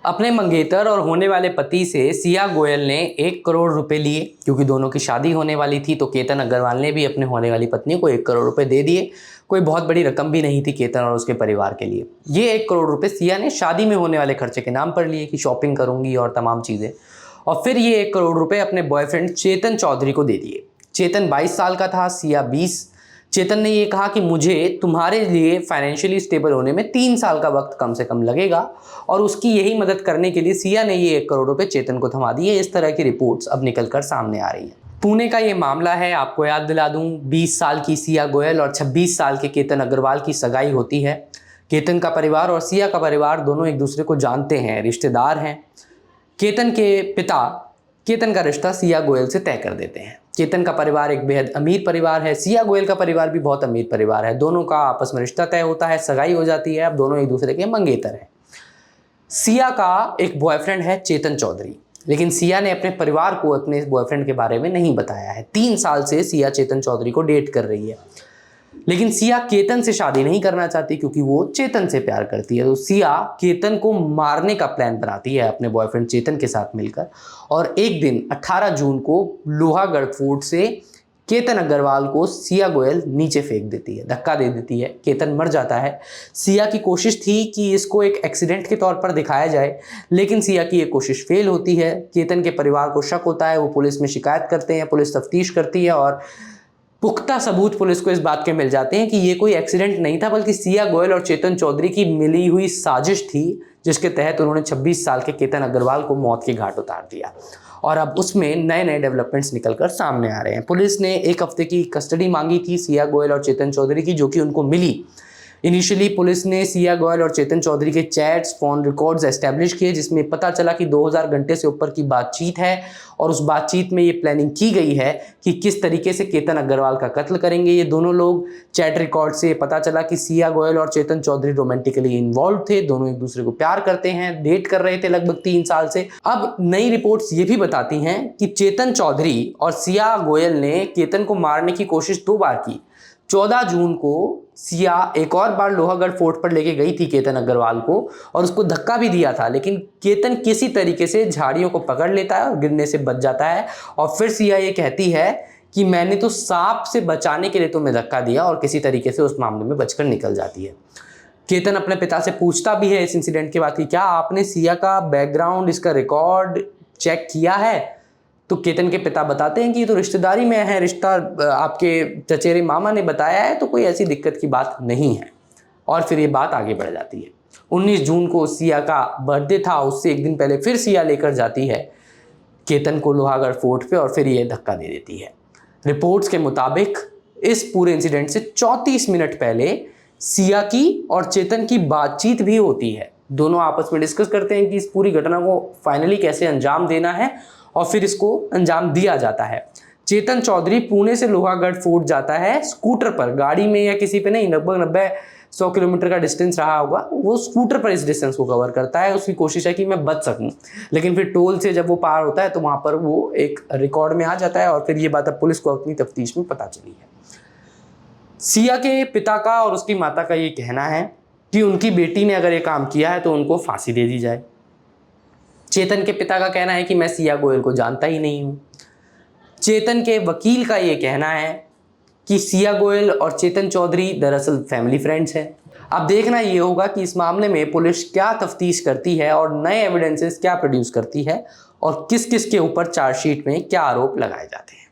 अपने मंगेतर और होने वाले पति से सिया गोयल ने 1 करोड़ रुपए लिए, क्योंकि दोनों की शादी होने वाली थी। तो केतन अग्रवाल ने भी अपने होने वाली पत्नी को 1 करोड़ रुपए दे दिए। कोई बहुत बड़ी रकम भी नहीं थी केतन और उसके परिवार के लिए। ये 1 करोड़ रुपए सिया ने शादी में होने वाले खर्चे के नाम पर लिए कि शॉपिंग करूंगी और तमाम चीज़ें। और फिर ये 1 करोड़ रुपए अपने बॉयफ्रेंड चेतन चौधरी को दे दिए। चेतन 22 साल का था, सिया 20। चेतन ने ये कहा कि मुझे तुम्हारे लिए फाइनेंशियली स्टेबल होने में 3 साल का वक्त कम से कम लगेगा, और उसकी यही मदद करने के लिए सिया ने ये 1 करोड़ रुपए चेतन को थमा दिए। इस तरह की रिपोर्ट्स अब निकलकर सामने आ रही हैं। पुणे का ये मामला है। आपको याद दिला दूं, 20 साल की सिया गोयल और 26 साल के केतन अग्रवाल की सगाई होती है। केतन का परिवार और सिया का परिवार दोनों एक दूसरे को जानते हैं, रिश्तेदार हैं। केतन के पिता केतन का रिश्ता सिया गोयल से तय कर देते हैं। केतन का परिवार एक बेहद अमीर परिवार है, सिया गोयल का परिवार भी बहुत अमीर परिवार है। दोनों का आपस में रिश्ता तय होता है, सगाई हो जाती है। अब दोनों एक दूसरे के मंगेतर हैं। सिया का एक बॉयफ्रेंड है चेतन चौधरी, लेकिन सिया ने अपने परिवार को अपने इस बॉयफ्रेंड के बारे में नहीं बताया है। 3 साल से सिया चेतन चौधरी को डेट कर रही है, लेकिन सिया केतन से शादी नहीं करना चाहती क्योंकि वो चेतन से प्यार करती है। तो सिया केतन को मारने का प्लान बनाती है अपने बॉयफ्रेंड चेतन के साथ मिलकर, और एक दिन 18 जून को लोहागढ़ फोर्ट से केतन अग्रवाल को सिया गोयल नीचे फेंक देती है, धक्का दे देती है। केतन मर जाता है। सिया की कोशिश थी कि इसको एक एक्सीडेंट के तौर पर दिखाया जाए, लेकिन सिया की ये कोशिश फेल होती है। केतन के परिवार को शक होता है, वो पुलिस में शिकायत करते हैं। पुलिस तफ्तीश करती है और पुख्ता सबूत पुलिस को इस बात के मिल जाते हैं कि ये कोई एक्सीडेंट नहीं था, बल्कि सिया गोयल और चेतन चौधरी की मिली हुई साजिश थी, जिसके तहत उन्होंने 26 साल के केतन अग्रवाल को मौत के घाट उतार दिया। और अब उसमें नए नए डेवलपमेंट्स निकलकर सामने आ रहे हैं। पुलिस ने 1 हफ्ते की कस्टडी मांगी थी सिया गोयल और चेतन चौधरी की, जो कि उनको मिली। इनिशियली पुलिस ने सिया गोयल और चेतन चौधरी के चैट्स, फोन रिकॉर्ड्स एस्टैब्लिश किए, जिसमें पता चला कि 2000 घंटे से ऊपर की बातचीत है, और उस बातचीत में ये प्लानिंग की गई है कि किस तरीके से केतन अग्रवाल का कत्ल करेंगे ये दोनों लोग। चैट रिकॉर्ड से पता चला कि सिया गोयल और चेतन चौधरी रोमांटिकली इन्वॉल्व थे, दोनों एक दूसरे को प्यार करते हैं, डेट कर रहे थे लगभग 3 साल से। अब नई रिपोर्ट्स ये भी बताती हैं कि चेतन चौधरी और सिया गोयल ने केतन को मारने की कोशिश 2 बार की। 14 जून को सिया एक और बार लोहागढ़ फोर्ट पर लेके गई थी केतन अग्रवाल को, और उसको धक्का भी दिया था, लेकिन केतन किसी तरीके से झाड़ियों को पकड़ लेता है और गिरने से बच जाता है। और फिर सिया ये कहती है कि मैंने तो सांप से बचाने के लिए तुम्हें धक्का दिया, और किसी तरीके से उस मामले में बचकर निकल जाती है। केतन अपने पिता से पूछता भी है इस इंसिडेंट के बाद कि क्या आपने सिया का बैकग्राउंड, इसका रिकॉर्ड चेक किया है? तो केतन के पिता बताते हैं कि ये तो रिश्तेदारी में है, रिश्ता आपके चचेरे मामा ने बताया है, तो कोई ऐसी दिक्कत की बात नहीं है। और फिर ये बात आगे बढ़ जाती है। 19 जून को सिया का बर्थडे था, उससे एक दिन पहले फिर सिया लेकर जाती है केतन को लोहागढ़ फोर्ट पे, और फिर ये धक्का दे देती है। रिपोर्ट्स के मुताबिक इस पूरे इंसिडेंट से 34 मिनट पहले सिया की और चेतन की बातचीत भी होती है। दोनों आपस में डिस्कस करते हैं कि इस पूरी घटना को फाइनली कैसे अंजाम देना है, और फिर इसको अंजाम दिया जाता है। चेतन चौधरी पुणे से लोहागढ़ फोर्ट जाता है स्कूटर पर, गाड़ी में या किसी पे नहीं, लगभग 90-100 किलोमीटर का डिस्टेंस रहा होगा। वो स्कूटर पर इस डिस्टेंस को कवर करता है। उसकी कोशिश है कि मैं बच सकूं, लेकिन फिर टोल से जब वो पार होता है तो वहां पर वो एक रिकॉर्ड में आ जाता है, और फिर ये बात अब पुलिस को अपनी तफ्तीश में पता चली है। सिया के पिता का और उसकी माता का ये कहना है कि उनकी बेटी ने अगर ये काम किया है तो उनको फांसी दे दी जाए। चेतन के पिता का कहना है कि मैं सिया गोयल को जानता ही नहीं हूं। चेतन के वकील का यह कहना है कि सिया गोयल और चेतन चौधरी दरअसल फैमिली फ्रेंड्स हैं। अब देखना ये होगा कि इस मामले में पुलिस क्या तफ्तीश करती है और नए एविडेंसेस क्या प्रोड्यूस करती है, और किस किस के ऊपर चार्जशीट में क्या आरोप लगाए जाते हैं।